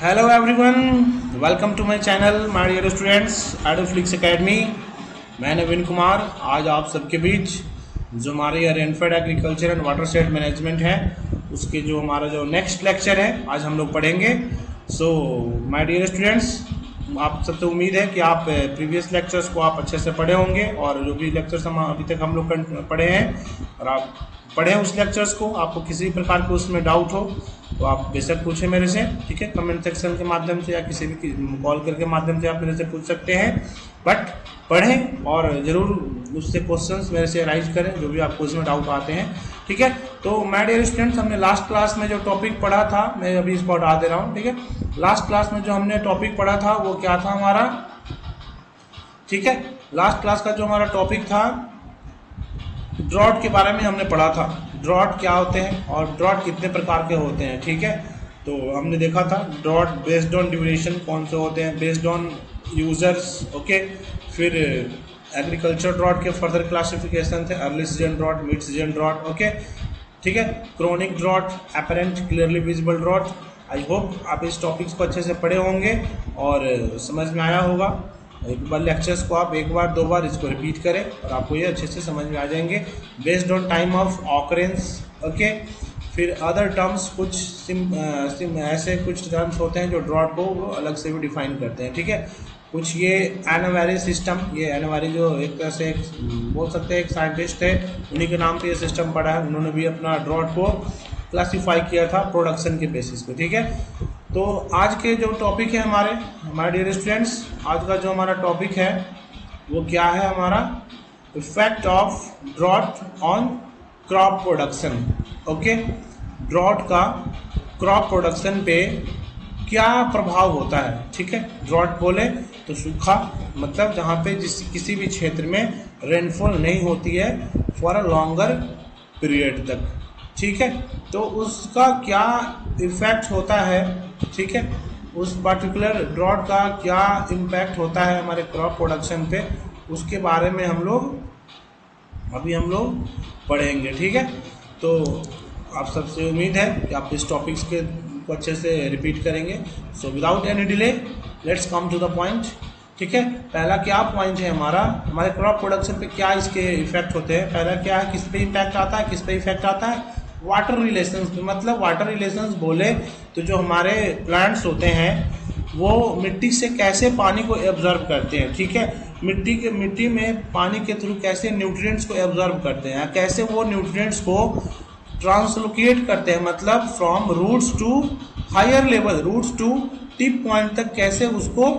Hello everyone, welcome to my channel my dear students Edoflix academy. मैं नवीन कुमार आज आप सबके बीच जो हमारी rainfed agriculture and watershed management है उसके जो हमारा जो नेक्स्ट लेक्चर है आज हम लोग पढ़ेंगे। सो माय डियर स्टूडेंट्स, आप सबसे उम्मीद है कि आप प्रीवियस लेक्चर्स को आप अच्छे से पढ़े होंगे और जो भी लेक्चर्स हम अभी तक हम लोग पढ़े हैं और आप पढ़ें उस लेक्चर्स को। आपको किसी प्रकार को उसमें डाउट हो तो आप बेशक पूछें मेरे से, ठीक है, कमेंट सेक्शन के माध्यम से या किसी भी कॉल करके माध्यम से आप मेरे से पूछ सकते हैं। बट पढ़ें और ज़रूर उससे क्वेश्चंस मेरे से राइज करें जो भी आपको उसमें डाउट आते हैं, ठीक है। तो माय डियर स्टूडेंट्स, हमने लास्ट क्लास में जो टॉपिक पढ़ा था मैं अभी इसको हटा दे रहा हूँ, ठीक है। लास्ट क्लास में जो हमने टॉपिक पढ़ा था वो क्या था हमारा, ठीक है। लास्ट क्लास का जो हमारा टॉपिक था ड्रॉट के बारे में हमने पढ़ा था। ड्रॉट क्या होते हैं और ड्रॉट कितने प्रकार के होते हैं, ठीक है। तो हमने देखा था ड्रॉट बेस्ड ऑन ड्यूरेशन कौन से होते हैं, बेस्ड ऑन यूजर्स, ओके। फिर एग्रीकल्चर ड्रॉट के फर्दर क्लासिफिकेशन थे, early season drought, mid season drought, okay, ठीक है। Chronic drought, apparent clearly visible drought. I hope आप इस टॉपिक्स को अच्छे से पढ़े होंगे और समझ में आया होगा। एक बार लेक्चर्स को आप एक बार दो बार इसको रिपीट करें और आपको ये अच्छे से समझ में आ जाएंगे। Based on time of occurrence, okay. फिर अदर टर्म्स, कुछ ऐसे कुछ टर्म्स होते हैं जो ड्रॉट को अलग से भी डिफाइन करते हैं, ठीक है। कुछ ये एनोवारी सिस्टम, ये एनोवारी जो एक तरह से बोल सकते हैं एक साइंटिस्ट है, उन्हीं के नाम पे ये सिस्टम पढ़ा है। उन्होंने भी अपना ड्रॉट को क्लासीफाई किया था प्रोडक्शन के बेसिस पे, ठीक है। तो आज के जो टॉपिक है हमारे डियर स्टूडेंट्स, आज का जो हमारा टॉपिक है वो क्या है हमारा, effect of drought on crop production, okay. Drought का क्रॉप प्रोडक्शन पे क्या प्रभाव होता है, ठीक है। ड्रॉट बोले तो सूखा, मतलब जहाँ पे किसी भी क्षेत्र में रेनफॉल नहीं होती है फॉर अ लॉन्गर पीरियड तक, ठीक है। तो उसका क्या इफेक्ट होता है, ठीक है, उस पर्टिकुलर ड्रॉट का क्या इम्पैक्ट होता है हमारे क्रॉप प्रोडक्शन पे, उसके बारे में हम लोग पढ़ेंगे, ठीक है। तो आप सबसे उम्मीद है कि आप इस टॉपिक्स के को अच्छे से रिपीट करेंगे। So without any delay let's come to the point, ठीक है। पहला क्या पॉइंट है हमारे क्रॉप प्रोडक्शन पे क्या इसके इफेक्ट होते हैं। पहला क्या है, किस पे इम्पैक्ट आता है, किस पे इफेक्ट आता है, वाटर रिलेशंस पे। मतलब वाटर रिलेशंस बोले तो जो हमारे प्लांट्स होते हैं वो मिट्टी से कैसे पानी को एब्जॉर्ब करते हैं, ठीक है। मिट्टी में पानी के थ्रू कैसे न्यूट्रिएंट्स को एब्जॉर्ब करते हैं, कैसे वो न्यूट्रिएंट्स को ट्रांसलोकेट करते हैं, मतलब from roots to higher level, roots to tip point तक कैसे उसको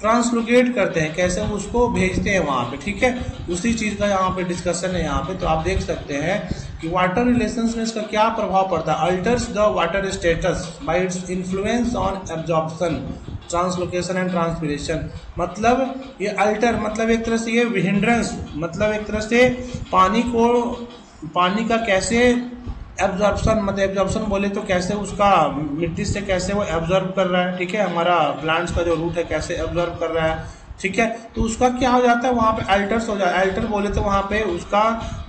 ट्रांसलोकेट करते हैं, कैसे उसको भेजते हैं वहाँ पे, ठीक है। उसी चीज़ का यहाँ पे डिस्कशन है यहाँ पे। तो आप देख सकते हैं कि वाटर रिलेशंस में इसका क्या प्रभाव पड़ता है। Altars the water status bye its influence on absorption, translocation and transpiration. मतलब ये अल्टर मतलब एक तरह से ये हिंड्रेंस, मतलब एक तरह से पानी का कैसे एब्जॉर्प्शन, मतलब एब्जॉर्प्शन बोले तो कैसे उसका मिट्टी से कैसे वो एब्जॉर्ब कर रहा है, ठीक है। हमारा प्लांट्स का जो रूट है कैसे एब्जॉर्ब कर रहा है, ठीक है। तो उसका क्या हो जाता है वहाँ पे अल्टर्स हो जाता है। अल्टर बोले तो वहाँ पे उसका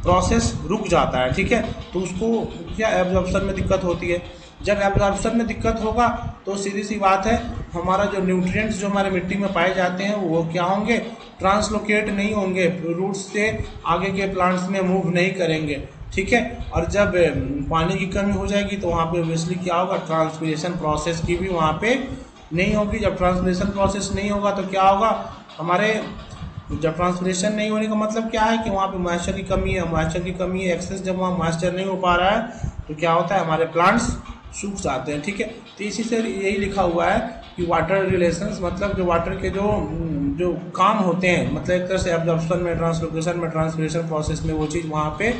प्रोसेस रुक जाता है, ठीक है। तो उसको क्या एब्जॉर्प्शन में दिक्कत होती है। जब एब्जॉर्प्शन में दिक्कत होगा तो सीधी सी बात है हमारा जो न्यूट्रिएंट्स जो हमारे मिट्टी में पाए जाते हैं वो क्या होंगे, ट्रांसलोकेट नहीं होंगे, रूट्स से आगे के प्लांट्स में मूव नहीं करेंगे, ठीक है। और जब पानी की कमी हो जाएगी तो वहाँ पे ऑब्वियसली क्या होगा, ट्रांसपिरेशन प्रोसेस की भी वहाँ पे नहीं होगी। जब ट्रांसपिरेशन प्रोसेस नहीं होगा तो क्या होगा, हमारे जब ट्रांसपिरेशन नहीं होने का मतलब क्या है कि वहाँ पे मॉइस्चर की कमी है, एक्सेस जब वहाँ मॉइस्चर नहीं हो पा रहा है तो क्या होता है, हमारे प्लांट्स सूख जाते हैं, ठीक है। तो इसी से यही लिखा हुआ है कि वाटर रिलेशंस मतलब जो वाटर के जो काम होते हैं, मतलब एक तरह से एब्जॉर्प्शन में, ट्रांसलोकेशन में, ट्रांसपिरेशन प्रोसेस में वो चीज़ वहाँ पे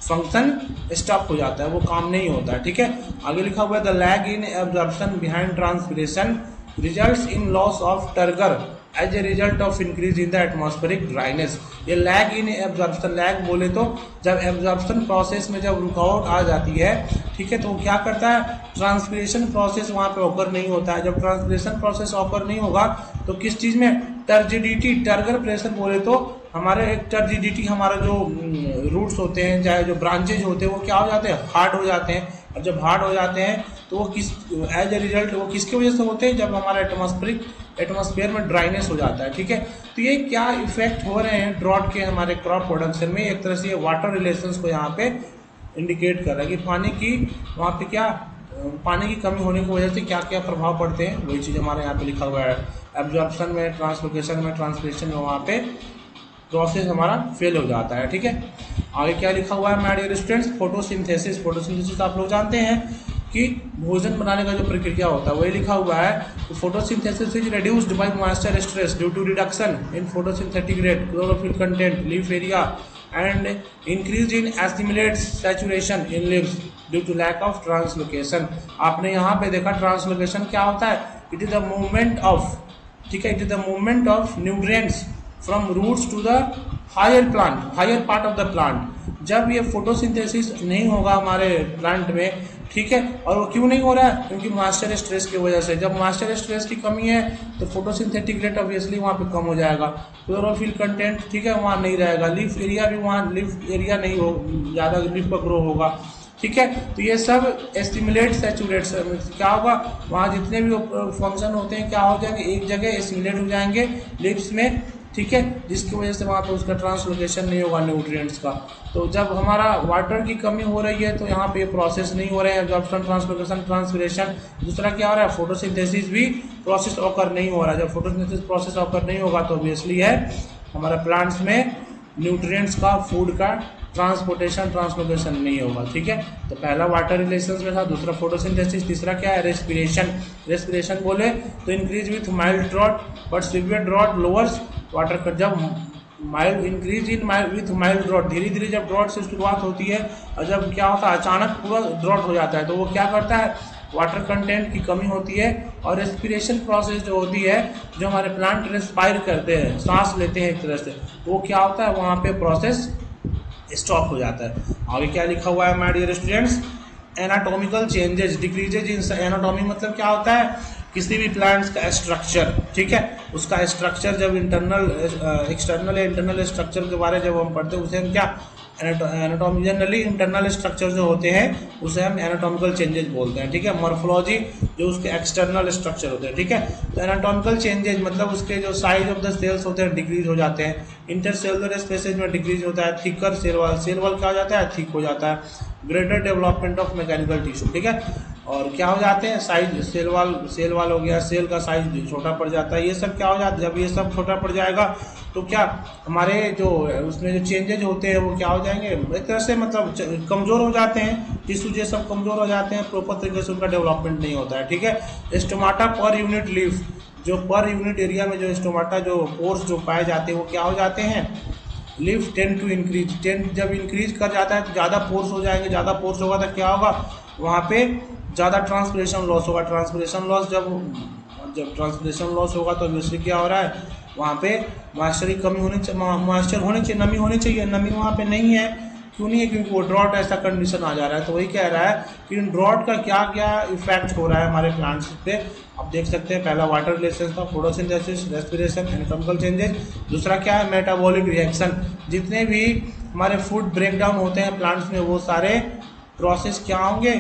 फंक्शन स्टॉप हो जाता है, वो काम नहीं होता है, ठीक है। आगे लिखा हुआ है the lag in absorption behind transpiration results in loss of turgor as a result of increase in the atmospheric dryness. ये लैग इन एब्जॉर्प्शन, लैग बोले तो जब एब्जॉर्प्शन प्रोसेस में जब रुकावट आ जाती है, ठीक है, तो क्या करता है, ट्रांसपिरेशन प्रोसेस वहाँ पे ऑकर नहीं होता है। जब ट्रांसपिरेशन प्रोसेस ऑकर नहीं होगा तो किस चीज़ में, टर्जिडिटी, टर्गर प्रेशर बोले तो हमारे एक टर्जिडिटी, हमारा जो रूट्स होते हैं चाहे जो ब्रांचेज होते हैं वो क्या हो जाते हैं, हार्ड हो जाते हैं। और जब हार्ड हो जाते हैं तो वो एज ए रिजल्ट वो किसकी वजह से होते हैं, जब हमारा एटमॉस्फेयर में ड्राइनेस हो जाता है। ठीक है, तो ये क्या इफेक्ट हो रहे हैं ड्रॉट के हमारे क्रॉप प्रोडक्शन में, एक तरह से ये वाटर रिलेशंस को यहाँ पे इंडिकेट कर रहा है कि पानी की वहाँ पे क्या पानी की कमी होने की वजह से क्या क्या प्रभाव पड़ते हैं, वही चीज़ हमारे यहाँ पे लिखा हुआ है। एब्जॉर्प्शन में, ट्रांसलोकेशन में, ट्रांसलेशन में वहाँ पे प्रोसेस हमारा फेल हो जाता है। ठीक है, आगे क्या लिखा हुआ है माय डियर स्टूडेंट्स, फोटोसिंथेसिस आप लोग जानते हैं कि भोजन बनाने का जो प्रक्रिया होता है वही लिखा हुआ है। Photosynthesis is reduced by moisture stress due to reduction in photosynthetic rate, chlorophyll content, leaf area and increase in assimilate saturation in leaves due to lack of translocation. आपने यहाँ पे देखा ट्रांसलोकेशन क्या होता है, it is the movement of, ठीक है, it is the movement of nutrients from roots to the higher part of the plant. जब ये फोटोसिंथेसिस नहीं होगा हमारे प्लांट में, ठीक है, और वो क्यों नहीं हो रहा है, क्योंकि मॉइस्चर स्ट्रेस की वजह से। जब मॉइस्चर स्ट्रेस की कमी है तो फोटोसिंथेटिक रेट ऑब्वियसली वहाँ पे कम हो जाएगा, क्लोरोफिल कंटेंट, ठीक है, वहाँ नहीं रहेगा, लीफ एरिया भी वहाँ लीफ एरिया नहीं हो, ज़्यादा लीफ का ग्रो होगा। ठीक है, तो ये सब स्टिमुलेट सैचुरेट्स क्या होगा, वहाँ जितने भी फंक्शन होते हैं क्या हो जाएंगे, एक जगह स्टिमुलेट हो जाएंगे लिप्स में, ठीक है, जिसकी वजह से वहाँ पे उसका ट्रांसलोकेशन नहीं होगा न्यूट्रिएंट्स का। तो जब हमारा वाटर की कमी हो रही है तो यहाँ पे प्रोसेस नहीं हो रहे हैं, एब्जॉर्प्शन, ट्रांसलोकेशन, ट्रांसपिरेशन। दूसरा क्या हो रहा है, फोटोसिंथेसिस भी प्रोसेस ऑकर नहीं हो रहा है। जब फोटोसिंथेसिस प्रोसेस ऑकर नहीं होगा तो ऑब्वियसली है हमारा प्लांट्स में न्यूट्रिएंट्स का, फूड का ट्रांसपोर्टेशन, ट्रांसलोकेशन नहीं होगा। ठीक है, तो पहला वाटर रिलेशंस में था, दूसरा फोटोसिंथेसिस, तीसरा क्या है, रेस्पिरेशन बोले तो increase with mild drought but severe drought lowers water का। जब mild increase in with mild drought, धीरे धीरे जब ड्रॉट से शुरुआत होती है और जब क्या होता है अचानक पूरा ड्रॉट हो जाता है तो वो क्या करता है, वाटर कंटेंट की कमी होती है और रेस्पिरेशन प्रोसेस जो होती है, जो हमारे प्लांट रेस्पायर करते हैं, सांस लेते हैं एक तरह से, वो क्या होता है वहाँ पे प्रोसेस स्टॉप हो जाता है। आगे क्या लिखा हुआ है my dear students, anatomical changes decreases in anatomy मतलब क्या होता है, किसी भी प्लांट्स का स्ट्रक्चर, ठीक है, उसका स्ट्रक्चर जब एक्सटर्नल या इंटरनल स्ट्रक्चर के बारे में जब हम पढ़ते हैं उसे हम क्या एनाटॉमी, जनरली इंटरनल स्ट्रक्चर जो होते हैं उसे हम एनाटॉमिकल चेंजेस बोलते हैं। ठीक है, मॉर्फोलॉजी जो उसके एक्सटर्नल स्ट्रक्चर होते हैं। ठीक है, तो एनाटॉमिकल चेंजेस मतलब उसके जो साइज ऑफ द सेल्स होते हैं डिक्रीज हो जाते हैं, इंटरसेलुलर स्पेसेज में डिक्रीज होता है, थिकर सेल वॉल क्या हो जाता है, थिक हो जाता है, greater development of mechanical tissue. ठीक है, और क्या हो जाते हैं, साइज सेल वाल हो गया, सेल का साइज छोटा पड़ जाता है, ये सब क्या हो जाता है, जब ये सब छोटा पड़ जाएगा तो क्या हमारे जो उसमें जो चेंजेज होते हैं वो क्या हो जाएंगे, एक तरह से मतलब कमज़ोर हो जाते हैं, टिश्यू ये सब कमज़ोर हो जाते हैं, प्रॉपर तरीके से उनका डेवलपमेंट नहीं होता है। ठीक है, स्टोमाटा पर यूनिट लीफ, जो पर यूनिट एरिया में जो स्टोमाटा जो पोर्स जो पाए जाते हैं वो क्या हो जाते हैं, लीफ टेंड टू इंक्रीज, जब इंक्रीज कर जाता है तो ज़्यादा फोर्स हो जाएंगे, ज़्यादा फोर्स होगा तो क्या होगा, वहाँ पे ज़्यादा ट्रांसपिरेशन लॉस होगा। ट्रांसपिरेशन लॉस जब ट्रांसपिरेशन लॉस होगा तो ऑब्वियसली क्या हो रहा है, वहाँ पे मॉइस्चर की कमी होनी चाहिए, मॉइस्चर होनी चाहिए, नमी होनी चाहिए, नमी वहाँ पे नहीं है, क्यों नहीं है, क्योंकि वो ड्रॉट ऐसा कंडीशन आ जा रहा है। तो वही कह रहा है कि इन ड्रॉट का क्या क्या इफेक्ट हो रहा है हमारे प्लांट्स पे, आप देख सकते हैं। पहला वाटर रिलेशन था, फोटोसिंथेसिस, रेस्पिरेशन, एनाटॉमिकल चेंजेस। दूसरा क्या है, मेटाबॉलिक रिएक्शन, जितने भी हमारे फूड ब्रेकडाउन होते हैं प्लांट्स में वो सारे प्रोसेस क्या होंगे,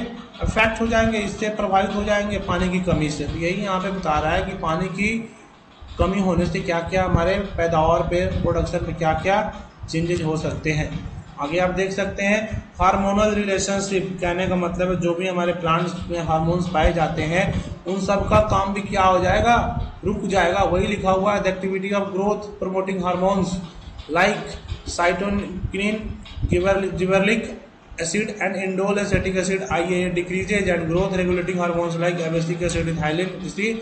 इफेक्ट हो जाएंगे, इससे प्रभावित हो जाएंगे पानी की कमी से। तो यही यहाँ पे बता रहा है कि पानी की कमी होने से क्या क्या हमारे पैदावार पे, प्रोडक्शन पे क्या क्या चेंजेस हो सकते हैं। आगे आप देख सकते हैं हार्मोनल रिलेशनशिप, कहने का मतलब है जो भी हमारे प्लांट्स में हार्मोन्स पाए जाते हैं उन सब का काम भी क्या हो जाएगा, रुक जाएगा। वही लिखा हुआ है, the activity of growth promoting hormones like cytokinin, gibberellic acid and indole acetic acid IA decreases and growth regulating hormones like abscisic acid, ethylene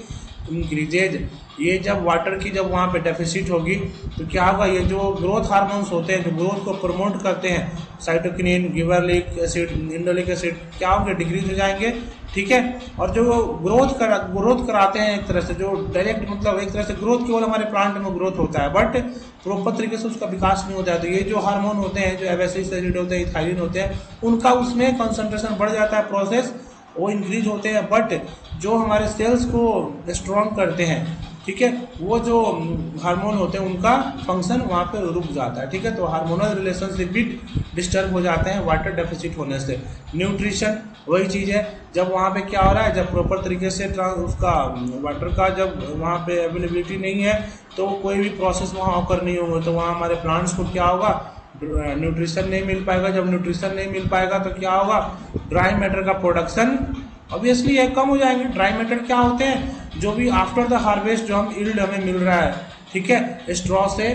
increases. ये जब वाटर की जब वहाँ पे डेफिसिट होगी तो क्या होगा, ये जो ग्रोथ हार्मोन्स होते हैं जो ग्रोथ को प्रमोट करते हैं, साइटोकिनिन, गिबरेलिक एसिड, इंडोलिक एसिड, क्या होंगे, डिक्रीज हो जाएंगे। ठीक है, और जो ग्रोथ कराते हैं एक तरह से, जो डायरेक्ट मतलब एक तरह से ग्रोथ केवल हमारे प्लांट में ग्रोथ होता है बट प्रॉपर तरीके से उसका विकास नहीं होता है। तो ये जो हार्मोन होते हैं, जो एब्रेसिक एसिड होते हैं, इथाइलिन होते हैं, उनका उसमें कंसंट्रेशन बढ़ जाता है, प्रोसेस वो इंक्रीज होते हैं, बट जो हमारे सेल्स को स्ट्रॉन्ग करते हैं, ठीक है, वो जो हार्मोन होते हैं उनका फंक्शन वहाँ पे रुक जाता है। ठीक है, तो हार्मोनल रिलेशनशिप भी डिस्टर्ब हो जाते हैं वाटर डेफिसिट होने से। न्यूट्रिशन वही चीज़ है, जब वहाँ पे क्या हो रहा है, जब प्रॉपर तरीके से उसका वाटर का जब वहाँ पे अवेलेबिलिटी नहीं है तो कोई भी प्रोसेस वहाँ ऑकर नहीं होगा, तो वहाँ हमारे प्लांट्स को क्या होगा, न्यूट्रिशन नहीं मिल पाएगा। जब न्यूट्रिशन नहीं मिल पाएगा तो क्या होगा, ड्राई मैटर का प्रोडक्शन ऑब्वियसली ये कम हो जाएंगे। ड्राई मैटर क्या होते हैं, जो भी आफ्टर द हार्वेस्ट जो हम यील्ड हमें मिल रहा है, ठीक है, स्ट्रॉ से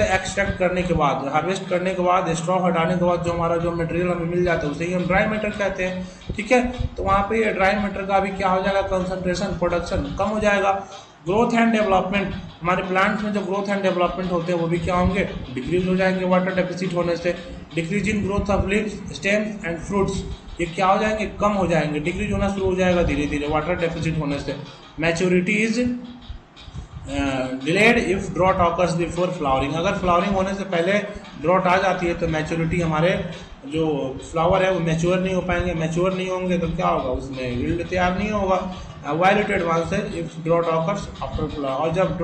एक्सट्रैक्ट करने के बाद, हार्वेस्ट करने के बाद, स्ट्रॉ हटाने के बाद जो हमारा जो मटेरियल हमें मिल जाता है उसे ही हम ड्राई मैटर कहते हैं। ठीक है, तो वहाँ पे ये ड्राई मैटर का भी क्या हो जाएगा, कंसंट्रेशन, प्रोडक्शन कम हो जाएगा। ग्रोथ एंड डेवलपमेंट, हमारे प्लांट्स में जो ग्रोथ एंड डेवलपमेंट होते हैं वो भी क्या होंगे, डिक्रीज हो जाएंगे वाटर डेफिसिट होने से। Decrease in growth of leaves, stems and fruits, ये क्या हो जाएंगे, कम हो जाएंगे, डिक्रीज होना शुरू हो जाएगा धीरे धीरे वाटर डेफिसिट होने से। Maturity is delayed if drought occurs before flowering, अगर फ्लावरिंग होने से पहले ड्रॉट आ जाती है तो मैच्योरिटी, हमारे जो फ्लावर है वो मैच्योर नहीं हो पाएंगे। मैच्योर नहीं होंगे तो क्या होगा, उसमें यील्ड तैयार नहीं होगा। While it advances if drought occurs after flower, और जब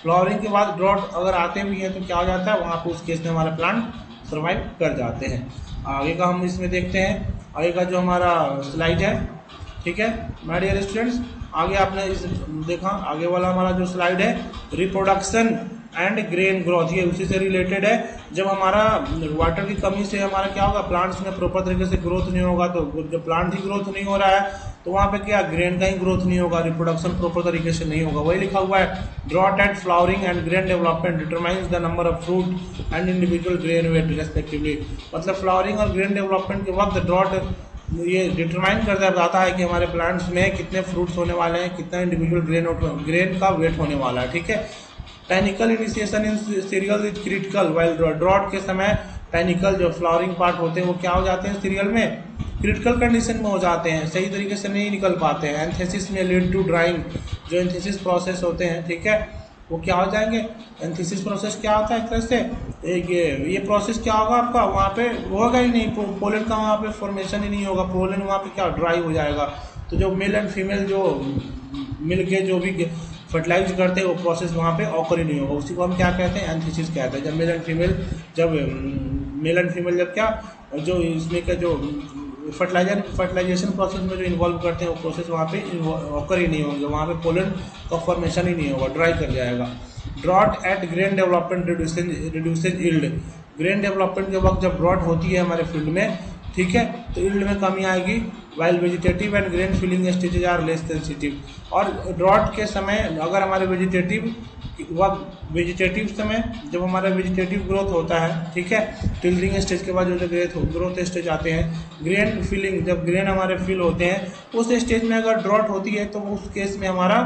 फ्लावरिंग के बाद ड्रॉट अगर आते भी हैं तो क्या हो जाता है, वहाँ पर उस केस में हमारे प्लांट सर्वाइव कर जाते हैं। आगे का हम इसमें देखते हैं, आगे का जो हमारा स्लाइड है, ठीक है माय डियर स्टूडेंट्स। आगे आपने इस देखा, आगे वाला हमारा जो स्लाइड है, रिप्रोडक्शन एंड ग्रेन ग्रोथ, ये उसी से रिलेटेड है। जब हमारा वाटर की कमी से हमारा क्या होगा, प्लांट्स में प्रॉपर तरीके से ग्रोथ नहीं होगा, तो जब प्लांट ही ग्रोथ नहीं हो रहा है तो वहाँ पे क्या, ग्रेन का ही ग्रोथ नहीं होगा, रिप्रोडक्शन प्रॉपर तरीके से नहीं होगा। वही लिखा हुआ है, drought at flowering and grain development determines the number of fruit and individual grain weight respectively. मतलब फ्लावरिंग और ग्रेन डेवलपमेंट के वक्त ड्रॉट ये डिटरमाइन करता बताता है कि हमारे प्लांट्स में कितने फ्रूट्स होने वाले हैं, कितना इंडिविजुअल ग्रेन का वेट होने वाला है। ठीक है, panicle initiation in cereal is critical, while drought के समय पैनिकल जो फ्लावरिंग पार्ट होते हैं वो क्या हो जाते हैं, सीरियल में क्रिटिकल कंडीशन में हो जाते हैं, सही तरीके से नहीं निकल पाते हैं। एंथेसिस में लीड टू ड्राइंग, जो एंथेसिस प्रोसेस होते हैं, ठीक है, वो क्या हो जाएंगे। एंथेसिस प्रोसेस क्या होता है, एक तरह से ये प्रोसेस क्या होगा आपका, वहाँ पे होगा ही नहीं, पोलन का वहाँ पे फॉर्मेशन ही नहीं होगा, पोलन वहाँ पे क्या ड्राई हो जाएगा। तो जो मेल एंड फीमेल जो मिल के जो भी फर्टिलाइज करते हैं वो प्रोसेस वहाँ पे ऑकर ही नहीं होगा, उसी को हम क्या कहते हैं, एंथेसिस कहते हैं। जब मेल एंड फीमेल जब क्या जो इसमें का जो फर्टिलाइजेशन प्रोसेस में जो इन्वॉल्व करते हैं वो प्रोसेस वहाँ पे ऑकर ही नहीं होंगे, वहाँ पे पोलन का फॉर्मेशन ही नहीं होगा, ड्राई कर जाएगा। Drought at grain development reduces yield, grain development के वक्त जब ड्रॉट होती है हमारे फील्ड में, ठीक है, तो यील्ड में कमी आएगी। While vegetative and grain filling stages are less sensitive, और ड्रॉट के समय अगर हमारे वेजिटेटिव समय जब हमारा वेजिटेटिव ग्रोथ होता है, ठीक है, टिल्डरिंग स्टेज के बाद जो ग्रोथ स्टेज आते हैं, ग्रेन फिलिंग जब ग्रेन हमारे फिल होते हैं, उस स्टेज में अगर ड्रॉट होती है तो उस केस में हमारा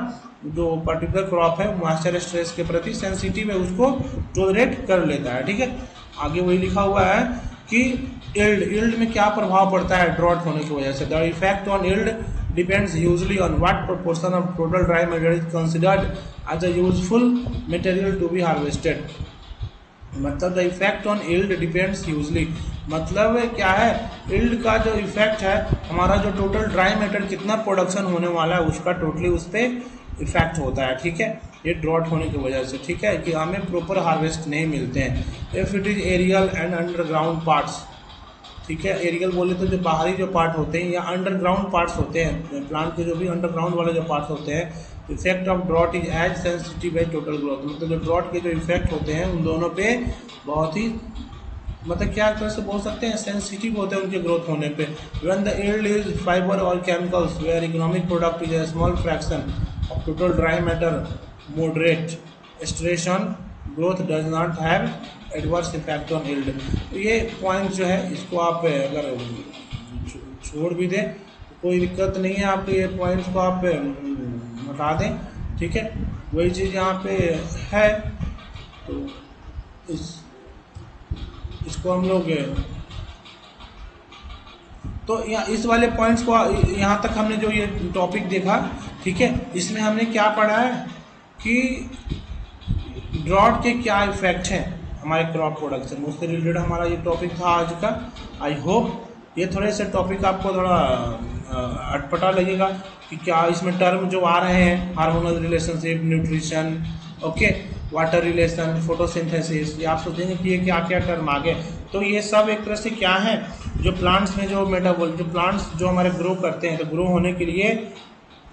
जो पर्टिकुलर क्रॉप है मॉइस्चर स्ट्रेस के प्रति सेंसिटिव है, उसको टॉलरेट कर लेता है। ठीक है, आगे वही लिखा हुआ है कि यील्ड में क्या प्रभाव पड़ता है ड्रॉट होने की वजह से। The effect on yield depends usually on what proportion of total dry material is considered as a useful material to be harvested. मतलब the effect on yield depends usually, मतलब क्या है, यील्ड का जो इफेक्ट है, हमारा जो टोटल ड्राई मैटर कितना प्रोडक्शन होने वाला है उसका टोटली उस पर इफेक्ट होता है। ठीक है, ये ड्रॉट होने की वजह से, ठीक है, कि हमें प्रॉपर हार्वेस्ट नहीं मिलते हैं। If it is aerial and underground parts, ठीक है, एरियल बोले तो जो बाहरी जो पार्ट होते हैं या अंडरग्राउंड पार्ट्स होते हैं प्लांट के, जो भी अंडरग्राउंड वाले जो पार्ट्स होते हैं, effect of drought is as sensitive as total growth. मतलब जो ड्रॉट के जो इफेक्ट होते हैं उन दोनों पे बहुत ही, मतलब क्या तरह से बोल सकते हैं, सेंसिटिव होते हैं उनके ग्रोथ होने पे। When the yield is fibre और chemicals where economic product is a small fraction of total dry matter, moderate stress on growth does not have adverse effect on yield। तो ये पॉइंट जो है इसको आप अगर छोड़ भी दें तो कोई दिक्कत नहीं है, आप ये पॉइंट्स को आप हटा दें। ठीक है, वही चीज़ यहाँ पे है, तो इसको हम लोग तो यहाँ इस वाले पॉइंट्स को यहाँ तक हमने जो ये टॉपिक देखा, ठीक है, इसमें हमने क्या पढ़ा है कि ड्रॉट के क्या इफेक्ट हैं हमारे क्रॉप प्रोडक्शन, उससे रिलेटेड हमारा ये टॉपिक था आज का। आई होप ये थोड़े से टॉपिक आपको थोड़ा अटपटा लगेगा कि क्या इसमें टर्म जो आ रहे हैं, hormonal relationship, nutrition, okay, water relation, photosynthesis, ये आप सोचेंगे कि ये क्या क्या टर्म आ गए। तो ये सब एक तरह से क्या है, जो प्लांट्स में जो जो प्लांट्स जो हमारे ग्रो करते हैं, तो ग्रो होने के लिए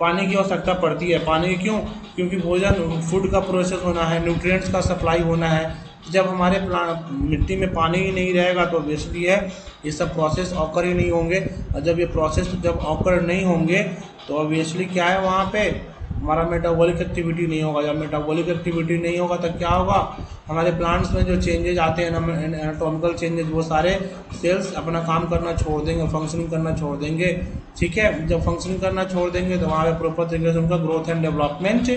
पानी की आवश्यकता पड़ती है। पानी क्यों? क्योंकि भोजन, फूड का प्रोसेस होना है, न्यूट्रिएंट्स का सप्लाई होना है। जब हमारे मिट्टी में पानी ही नहीं रहेगा तो ऑब्वियसली है ये सब प्रोसेस ऑकर ही नहीं होंगे, और जब ये प्रोसेस जब ऑकर नहीं होंगे तो ऑब्वियसली क्या है, वहाँ पे हमारा मेटाबॉलिक एक्टिविटी नहीं होगा। जब मेटाबॉलिक एक्टिविटी नहीं होगा तो क्या होगा, हमारे प्लांट्स में जो चेंजेज आते हैं, एनाटॉमिकल चेंजेस, वो सारे सेल्स अपना काम करना छोड़ देंगे, फंक्शनिंग करना छोड़ देंगे। ठीक है, जब फंक्शनिंग करना छोड़ देंगे तो वहाँ पे प्रॉपर तरीके से उनका ग्रोथ एंड डेवलपमेंट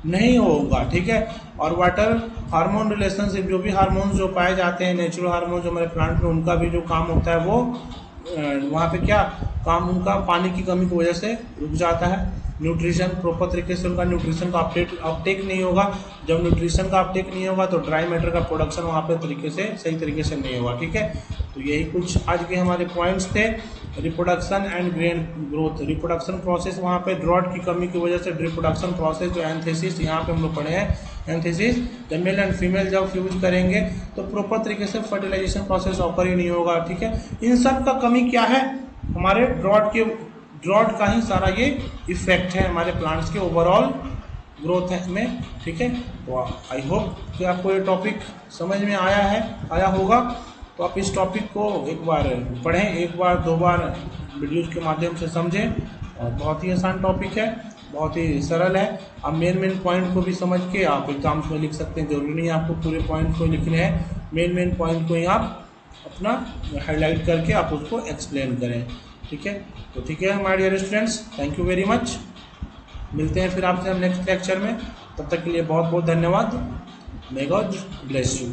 नहीं होगा। ठीक है, और वाटर हार्मोन रिलेशनशिप, जो भी हार्मोन्स जो पाए जाते हैं, नेचुरल हार्मोन जो हमारे प्लांट में, उनका भी जो काम होता है वो वहाँ पे क्या काम, उनका पानी की कमी की वजह से रुक जाता है। न्यूट्रिशन, प्रॉपर तरीके से उनका न्यूट्रिशन का अपटेक नहीं होगा। जब न्यूट्रिशन का अपटेक नहीं होगा तो ड्राई मैटर का प्रोडक्शन वहाँ पे तरीके से सही तरीके से नहीं होगा। ठीक है, तो यही कुछ आज के हमारे पॉइंट्स थे। Reproduction and grain growth, reproduction process, वहाँ पे ड्रॉट की कमी की वजह से रिप्रोडक्शन प्रोसेस जो एंथेसिस, यहाँ पे हम लोग पढ़े हैं एंथेसिस, जब मेल एंड फीमेल जब फ्यूज करेंगे तो प्रॉपर तरीके से फर्टिलाइजेशन प्रोसेस ऑकर ही नहीं होगा। ठीक है, इन सब का कमी क्या है, हमारे ड्रॉट का ही सारा ये इफेक्ट है हमारे प्लांट्स के ओवरऑल ग्रोथ में। ठीक है, तो आई होप कि आपको ये टॉपिक समझ में आया होगा। तो आप इस टॉपिक को एक बार पढ़ें, एक बार दो बार वीडियोज़ के माध्यम से समझें, और बहुत ही आसान टॉपिक है, बहुत ही सरल है। आप मेन पॉइंट को भी समझ के आप एग्जाम्स में लिख सकते हैं, जरूरी नहीं आपको पूरे पॉइंट को लिखने हैं, मेन पॉइंट को ही आप अपना हाईलाइट करके आप उसको एक्सप्लेन करें। ठीक है, तो ठीक है my dear students, thank you very much. मिलते हैं फिर आपसे हम नेक्स्ट लेक्चर में, तब तक के लिए बहुत बहुत धन्यवाद। May God bless you.